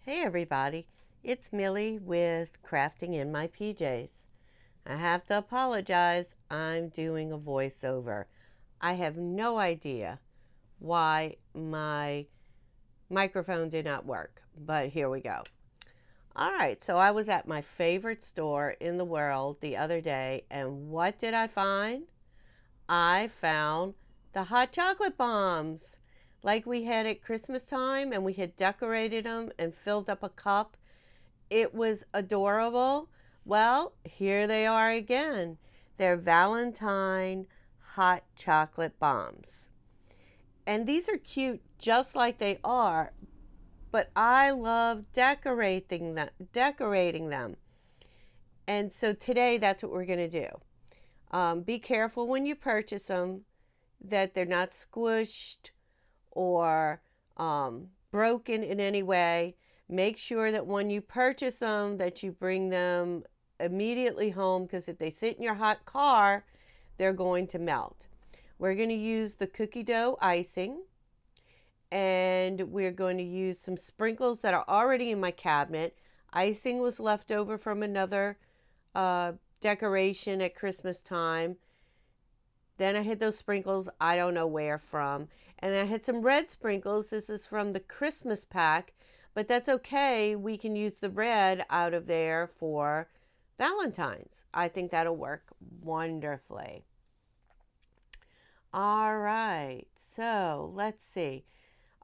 Hey everybody, it's Millie with Crafting in My PJs. I have to apologize, I'm doing a voiceover. I have no idea why my microphone did not work, but here we go. All right, so I was at my favorite store in the world the other day, and what did I find? I found the hot chocolate bombs like we had at Christmas time, and we had decorated them and filled up a cup. It was adorable. Well, here they are again. They're Valentine hot chocolate bombs. And these are cute just like they are, but I love decorating them. And so today that's what we're going to do. Be careful when you purchase them that they're not squished or broken in any way. Make sure that when you purchase them that you bring them immediately home, because if they sit in your hot car, they're going to melt. We're going to use the cookie dough icing, and we're going to use some sprinkles that are already in my cabinet. Icing was left over from another decoration at Christmas time. Then I had those sprinkles, I don't know where from. And I had some red sprinkles. This is from the Christmas pack, but that's okay. We can use the red out of there for Valentine's. I think that'll work wonderfully. All right, so let's see.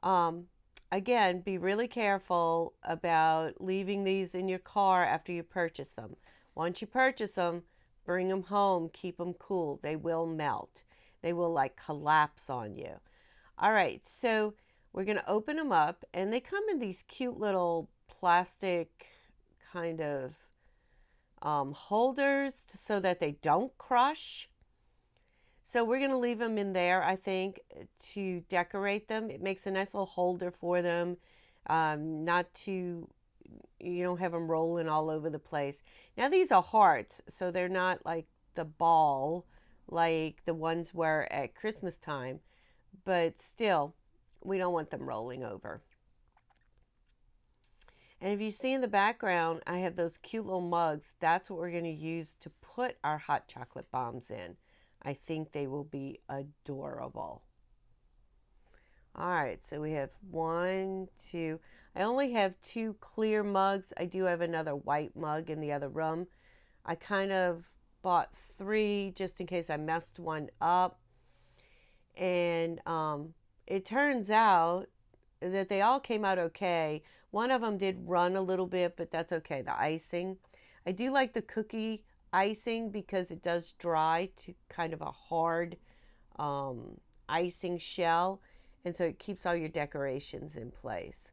Um, Again, be really careful about leaving these in your car after you purchase them. Once you purchase them, bring them home, keep them cool. They will melt. They will like collapse on you. All right, so we're going to open them up, and they come in these cute little plastic kind of holders so that they don't crush. So we're going to leave them in there, I think, to decorate them. It makes a nice little holder for them, not to, you don't have them rolling all over the place. Now these are hearts, so they're not like the ball like the ones were at Christmas time, but still, we don't want them rolling over. And if you see in the background, I have those cute little mugs. That's what we're going to use to put our hot chocolate bombs in. I think they will be adorable. All right, so we have one, two. I only have two clear mugs. I do have another white mug in the other room. I kind of bought three just in case I messed one up. And it turns out that they all came out okay. One of them did run a little bit, but that's okay. The icing. I do like the cookie icing because it does dry to kind of a hard icing shell, and so it keeps all your decorations in place.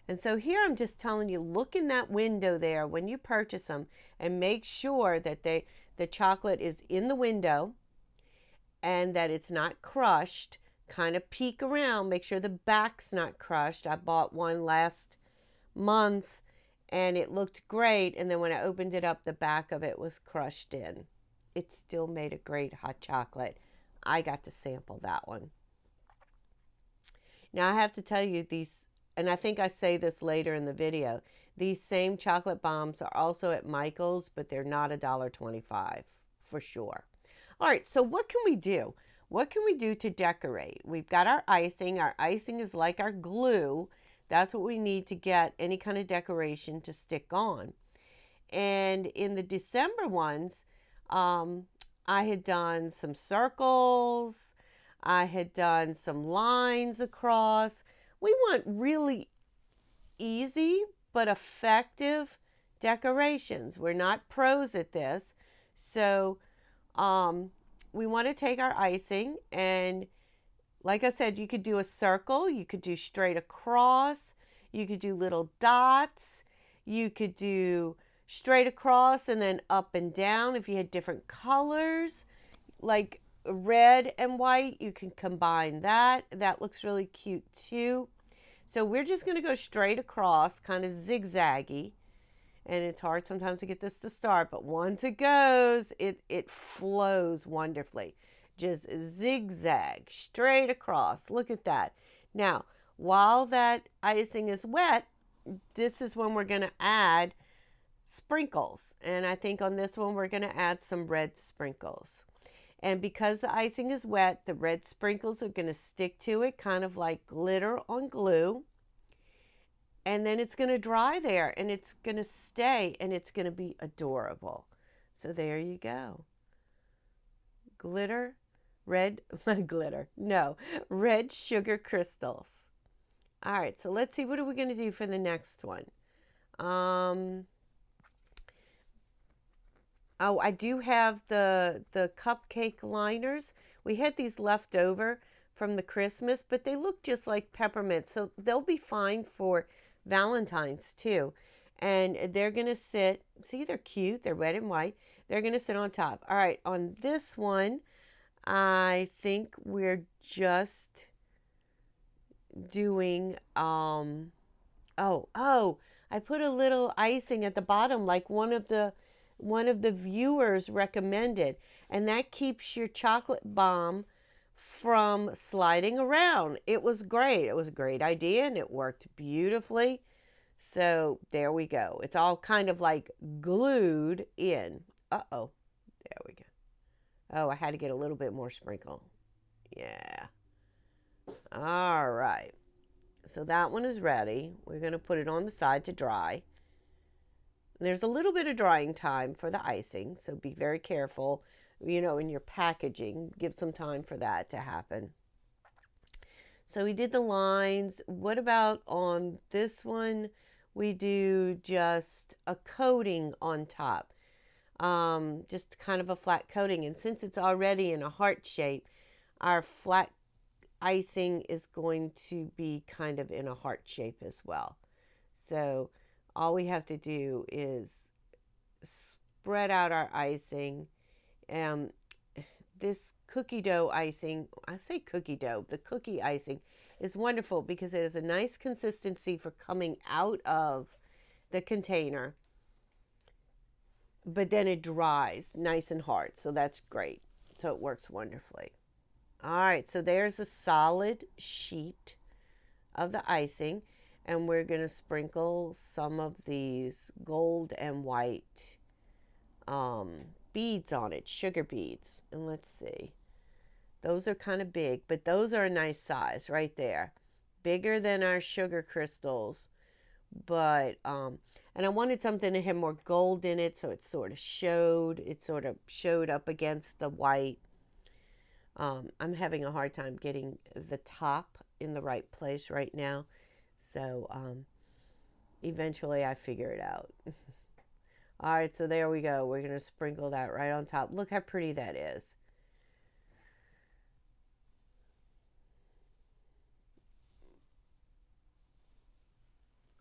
And so here I'm just telling you, look in that window there when you purchase them and make sure that the chocolate is in the window and that it's not crushed. Kind of peek around, make sure the back's not crushed. I bought one last month and it looked great, and then when I opened it up, the back of it was crushed in. It still made a great hot chocolate. I got to sample that one. Now I have to tell you, these, and I think I say this later in the video, these same chocolate bombs are also at Michael's, but they're not $1.25 for sure. All right, so what can we do? What can we do to decorate? We've got our icing. Our icing is like our glue. That's what we need to get any kind of decoration to stick on. And in the December ones, I had done some circles. I had done some lines across. We want really easy but effective decorations. We're not pros at this. So we want to take our icing, and like I said, you could do a circle, you could do straight across, you could do little dots, you could do straight across and then up and down. If you had different colors like red and white, you can combine that. That looks really cute too. So we're just going to go straight across, kind of zigzaggy. And it's hard sometimes to get this to start, but once it goes, it flows wonderfully. Just zigzag straight across. Look at that. Now, while that icing is wet, this is when we're going to add sprinkles. And I think on this one, we're going to add some red sprinkles. And because the icing is wet, the red sprinkles are going to stick to it, kind of like glitter on glue. And then it's going to dry there, and it's going to stay, and it's going to be adorable. So there you go. Glitter, red, glitter, no, red sugar crystals. All right, so let's see, what are we going to do for the next one? Oh, I do have the cupcake liners. We had these left over from the Christmas, but they look just like peppermint, so they'll be fine for Valentine's too. And they're going to sit, see, they're cute, they're red and white. They're going to sit on top. All right, on this one, I think we're just doing, I put a little icing at the bottom like one of the viewers recommended, and that keeps your chocolate bomb from sliding around. It was great. It was a great idea, and it worked beautifully. So there we go. It's all kind of like glued in. Uh-oh. There we go. Oh, I had to get a little bit more sprinkle. Yeah. All right. So that one is ready. We're going to put it on the side to dry. There's a little bit of drying time for the icing, so be very careful, in your packaging. Give some time for that to happen. So we did the lines. What about on this one? We do just a coating on top. Just kind of a flat coating. And since it's already in a heart shape, our flat icing is going to be kind of in a heart shape as well. So all we have to do is spread out our icing. This cookie dough icing, I say cookie dough, the cookie icing is wonderful because it has a nice consistency for coming out of the container, but then it dries nice and hard. So that's great. So it works wonderfully. All right, so there's a solid sheet of the icing, and we're going to sprinkle some of these gold and white beads on it, sugar beads. And let's see. Those are kind of big, but those are a nice size right there. Bigger than our sugar crystals, but and I wanted something that had more gold in it, so it sort of showed up against the white. I'm having a hard time getting the top in the right place right now, so eventually I figure it out. All right, so there we go. We're going to sprinkle that right on top. Look how pretty that is.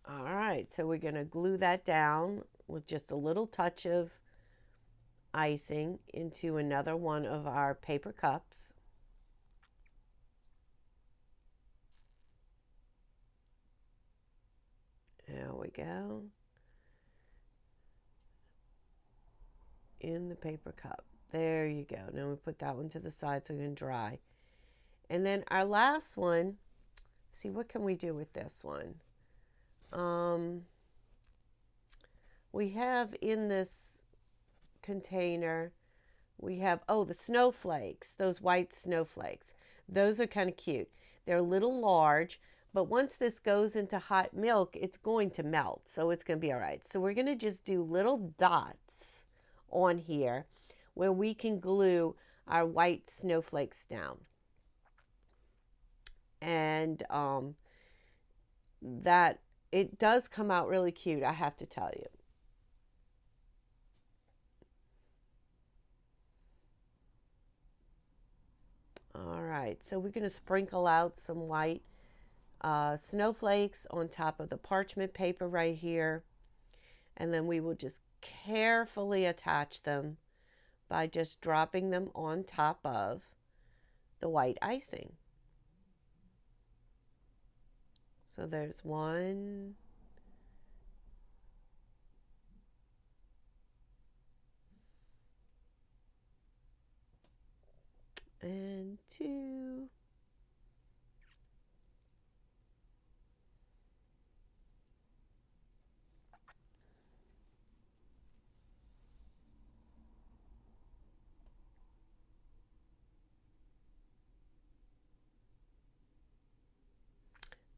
All right, so we're going to glue that down with just a little touch of icing into another one of our paper cups. There we go. In the paper cup. There you go. Now we put that one to the side so it can dry. And then our last one, see, what can we do with this one? We have in this container, we have, the snowflakes, those white snowflakes. Those are kind of cute. They're a little large, but once this goes into hot milk, it's going to melt, so it's going to be all right. So we're going to just do little dots on here where we can glue our white snowflakes down. And that it does come out really cute, I have to tell you. All right, so we're going to sprinkle out some white snowflakes on top of the parchment paper right here. And then we will just carefully attach them by just dropping them on top of the white icing. So there's one. And two.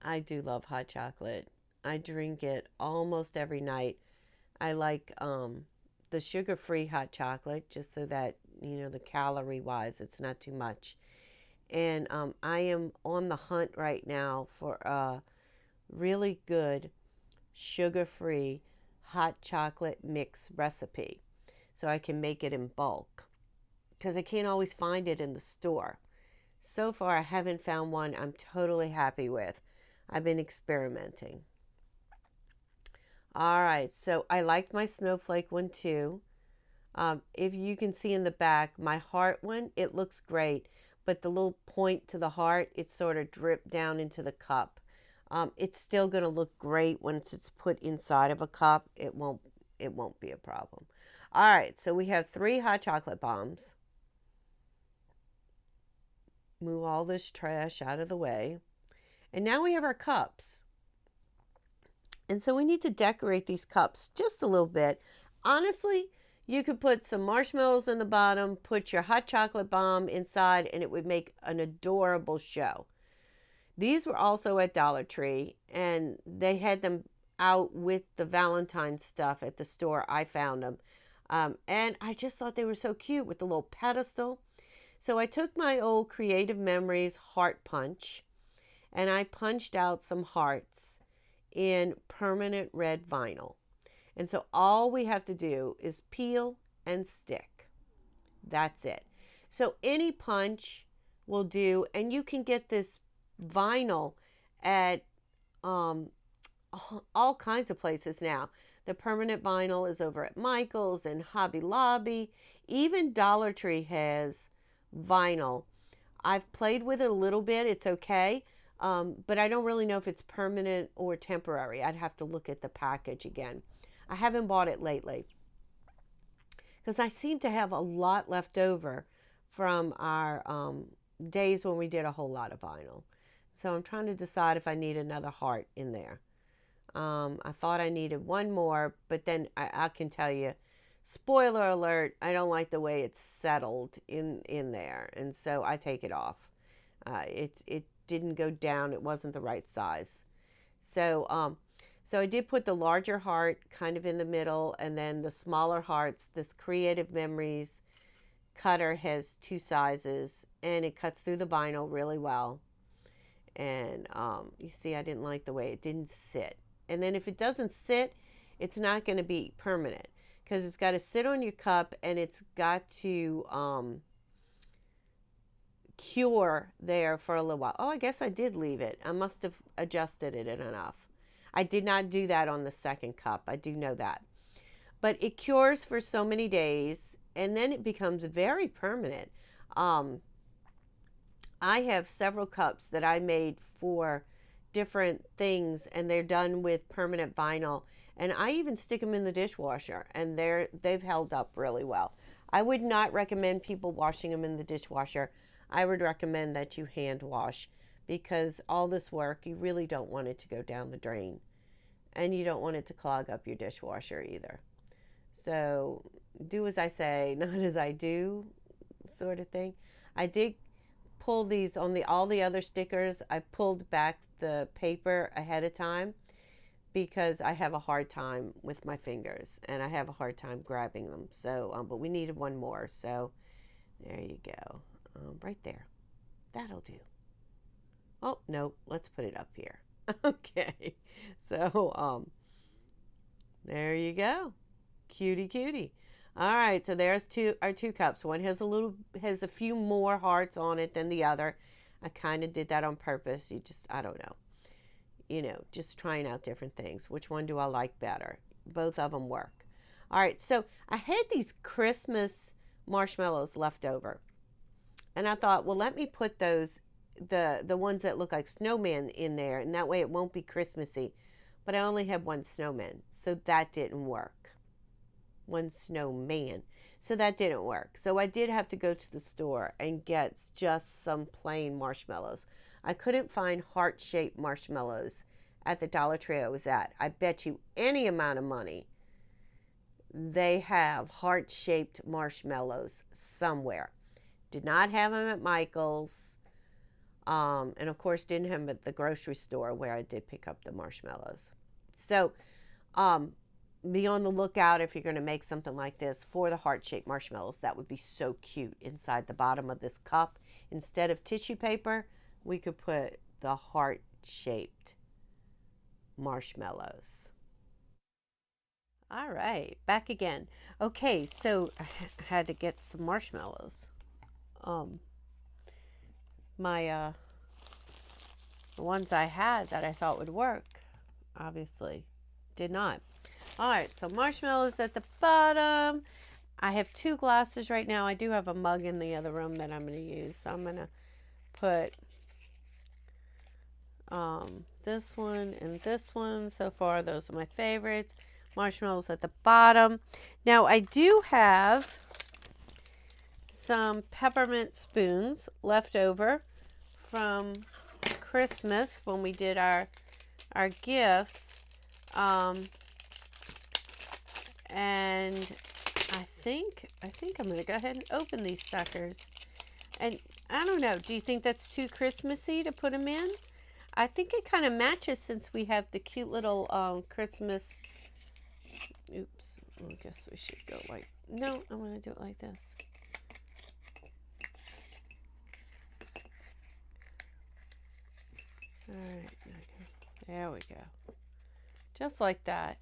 I do love hot chocolate. I drink it almost every night. I like the sugar-free hot chocolate just so that, the calorie wise, it's not too much. And I am on the hunt right now for a really good sugar-free hot chocolate mix recipe so I can make it in bulk because I can't always find it in the store. So far, I haven't found one I'm totally happy with. I've been experimenting. All right, so I liked my snowflake one too. If you can see in the back, my heart one, it looks great, but the little point to the heart, it sort of dripped down into the cup. It's still going to look great once it's put inside of a cup. It won't be a problem. All right, so we have 3 hot chocolate bombs. Move all this trash out of the way. And now we have our cups. And so we need to decorate these cups just a little bit. Honestly, you could put some marshmallows in the bottom, put your hot chocolate bomb inside, and it would make an adorable show. These were also at Dollar Tree, and they had them out with the Valentine stuff at the store. I found them. And I just thought they were so cute with the little pedestal. So I took my old Creative Memories heart punch, and I punched out some hearts in permanent red vinyl. And so all we have to do is peel and stick. That's it. So any punch will do, and you can get this vinyl at all kinds of places now. The permanent vinyl is over at Michael's and Hobby Lobby. Even Dollar Tree has vinyl. I've played with it a little bit. It's okay. But I don't really know if it's permanent or temporary. I'd have to look at the package again. I haven't bought it lately because I seem to have a lot left over from our days when we did a whole lot of vinyl. So I'm trying to decide if I need another heart in there. I thought I needed one more, but then I can tell you, spoiler alert, I don't like the way it's settled in there. And so I take it off. It didn't go down. It wasn't the right size. So I did put the larger heart kind of in the middle, and then the smaller hearts. This Creative Memories cutter has 2 sizes, and it cuts through the vinyl really well. And you see, I didn't like the way it didn't sit. And then if it doesn't sit, it's not going to be permanent because it's got to sit on your cup, and it's got to cure there for a little while. Oh, I guess I did leave it. I must have adjusted it enough. I did not do that on the second cup. I do know that. But it cures for so many days, and then it becomes very permanent. I have several cups that I made for different things, and they're done with permanent vinyl. And I even stick them in the dishwasher, and they've held up really well. I would not recommend people washing them in the dishwasher. I would recommend that you hand wash, because all this work, you really don't want it to go down the drain, and you don't want it to clog up your dishwasher either. So do as I say, not as I do, sort of thing. I did pull these on all the other stickers. I pulled back the paper ahead of time because I have a hard time with my fingers, and I have a hard time grabbing them. So, but we needed one more. So there you go. Right there. That'll do. Oh, no, let's put it up here. Okay. So, there you go. Cutie, cutie. All right, so there's our 2 cups. One has a few more hearts on it than the other. I kind of did that on purpose. I don't know. Just trying out different things. Which one do I like better? Both of them work. All right, so I had these Christmas marshmallows left over. And I thought, well, let me put those, the ones that look like snowman in there, and that way it won't be Christmassy. But I only had one snowman, so that didn't work. One snowman. So that didn't work. So I did have to go to the store and get just some plain marshmallows. I couldn't find heart-shaped marshmallows at the Dollar Tree I was at. I bet you any amount of money they have heart-shaped marshmallows somewhere. Did not have them at Michael's. And of course, didn't have them at the grocery store where I did pick up the marshmallows. So be on the lookout if you're going to make something like this for the heart-shaped marshmallows. That would be so cute inside the bottom of this cup. Instead of tissue paper, we could put the heart-shaped marshmallows. All right, back again. Okay, so I had to get some marshmallows. The ones I had that I thought would work, obviously did not. All right, so marshmallows at the bottom. I have 2 glasses right now. I do have a mug in the other room that I'm going to use. So I'm going to put this one and this one. So far, those are my favorites. Marshmallows at the bottom. Now, I do have some peppermint spoons left over from Christmas when we did our gifts. And I think I'm going to go ahead and open these suckers. And I don't know, do you think that's too Christmassy to put them in? I think it kind of matches since we have the cute little Christmas. Oops, I guess we should go like, no, I'm going to do it like this. All right, there we go. Just like that.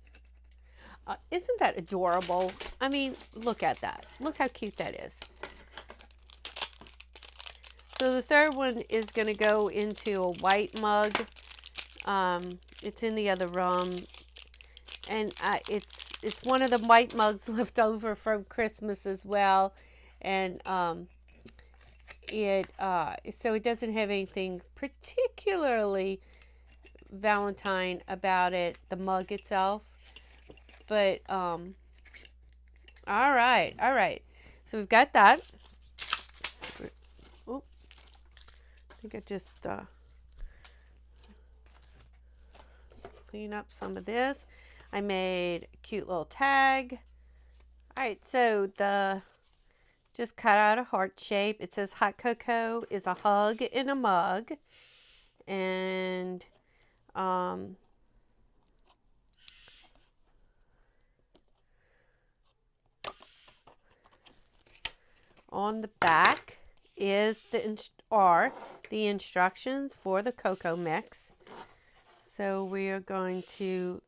Isn't that adorable? I mean, look at that. Look how cute that is. So the third one is going to go into a white mug. It's in the other room. And it's one of the white mugs left over from Christmas as well. And so it doesn't have anything particularly Valentine about it, the mug itself. But all right. So we've got that. Oh, I think I just clean up some of this. I made a cute little tag. All right, so just cut out a heart shape. It says hot cocoa is a hug in a mug. And on the back is the instructions for the cocoa mix. So we are going to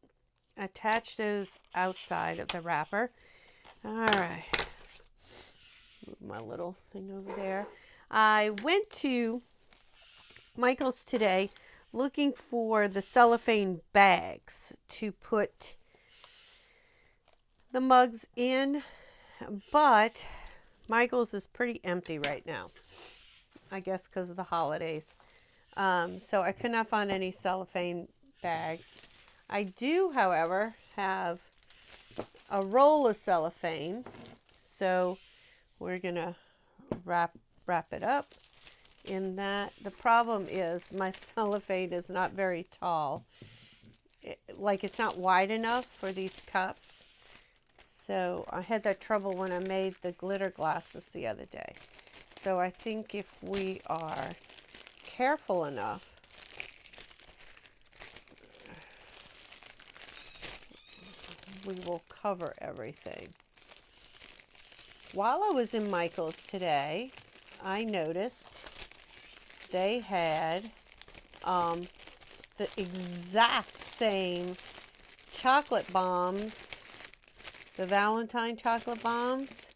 attach those outside of the wrapper. All right. Move my little thing over there. I went to Michael's today looking for the cellophane bags to put the mugs in, but Michael's is pretty empty right now, I guess because of the holidays. So I could not find any cellophane bags. I do, however, have a roll of cellophane, so we're gonna wrap it up in that. The problem is my cellophane is not very tall. It's not wide enough for these cups. So I had that trouble when I made the glitter glasses the other day. So I think if we are careful enough, we will cover everything. While I was in Michael's today, I noticed they had the exact same chocolate bombs, the Valentine chocolate bombs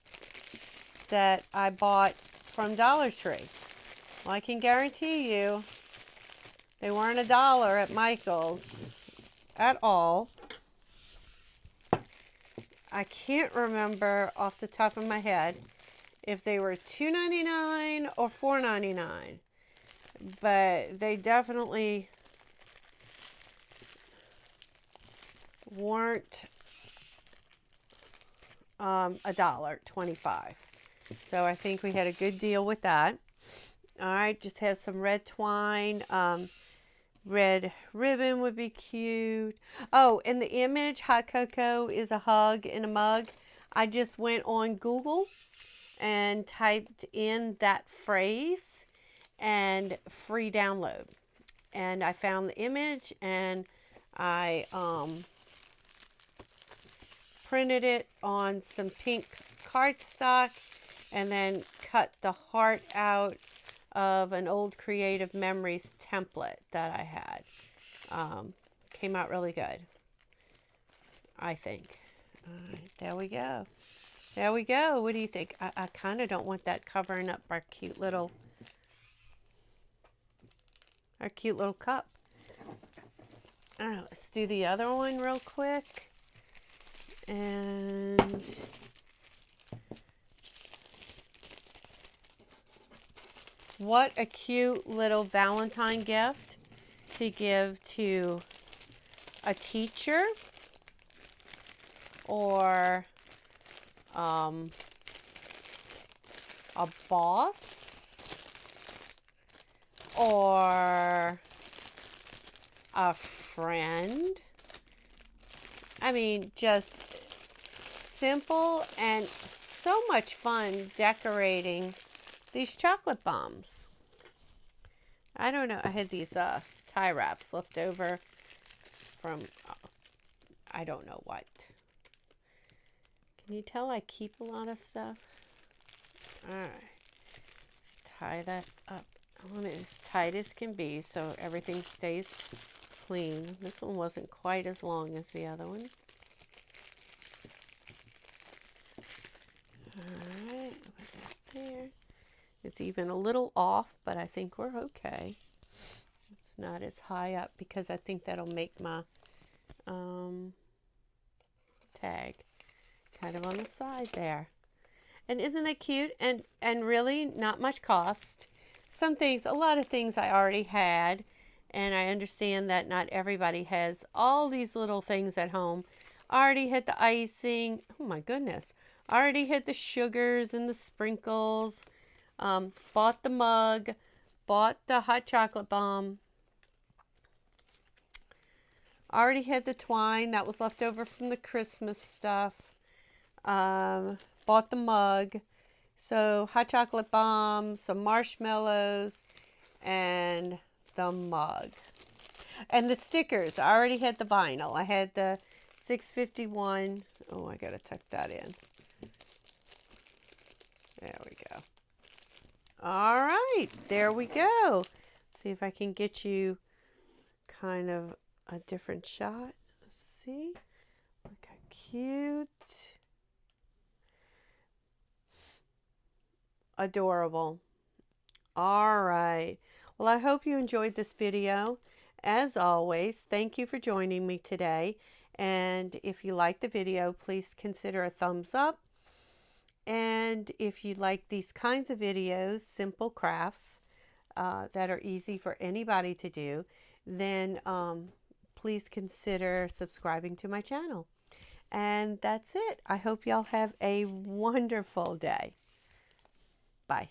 that I bought from Dollar Tree. Well, I can guarantee you they weren't $1 at Michael's at all. I can't remember off the top of my head if they were $2.99 or $4.99, but they definitely weren't $1.25. So I think we had a good deal with that. All right, just have some red twine. Red ribbon would be cute. Oh, and the image, hot cocoa is a hug in a mug. I just went on Google and typed in that phrase, and free download. And I found the image, and I printed it on some pink cardstock, and then cut the heart out of an old Creative Memories template that I had. Came out really good, I think. All right, there we go. There we go. What do you think? I kind of don't want that covering up our cute little cup. All right, let's do the other one real quick. And what a cute little Valentine gift to give to a teacher or a boss or a friend. I mean, just simple and so much fun decorating these chocolate bombs. I don't know. I had these tie wraps left over from I don't know what. Can you tell I keep a lot of stuff? All right. Let's tie that up. I want it as tight as can be so everything stays clean. This one wasn't quite as long as the other one. All right, put that there. It's even a little off, but I think we're okay. It's not as high up because I think that'll make my tag kind of on the side there. And isn't that cute? And really not much cost. Some things, a lot of things I already had, and I understand that not everybody has all these little things at home. I already had the icing. Oh my goodness. I already had the sugars and the sprinkles. Bought the mug. Bought the hot chocolate bomb. Already had the twine that was left over from the Christmas stuff. Bought the mug. So hot chocolate bomb, some marshmallows, and the mug. And the stickers. I already had the vinyl. I had the 651. Oh, I gotta tuck that in. There we go. All right, there we go. See if I can get you kind of a different shot. See? Look how cute. Adorable. All right. Well, I hope you enjoyed this video. As always, thank you for joining me today. And if you like the video, please consider a thumbs up. And if you like these kinds of videos, simple crafts that are easy for anybody to do, then please consider subscribing to my channel. And that's it. I hope y'all have a wonderful day. Bye.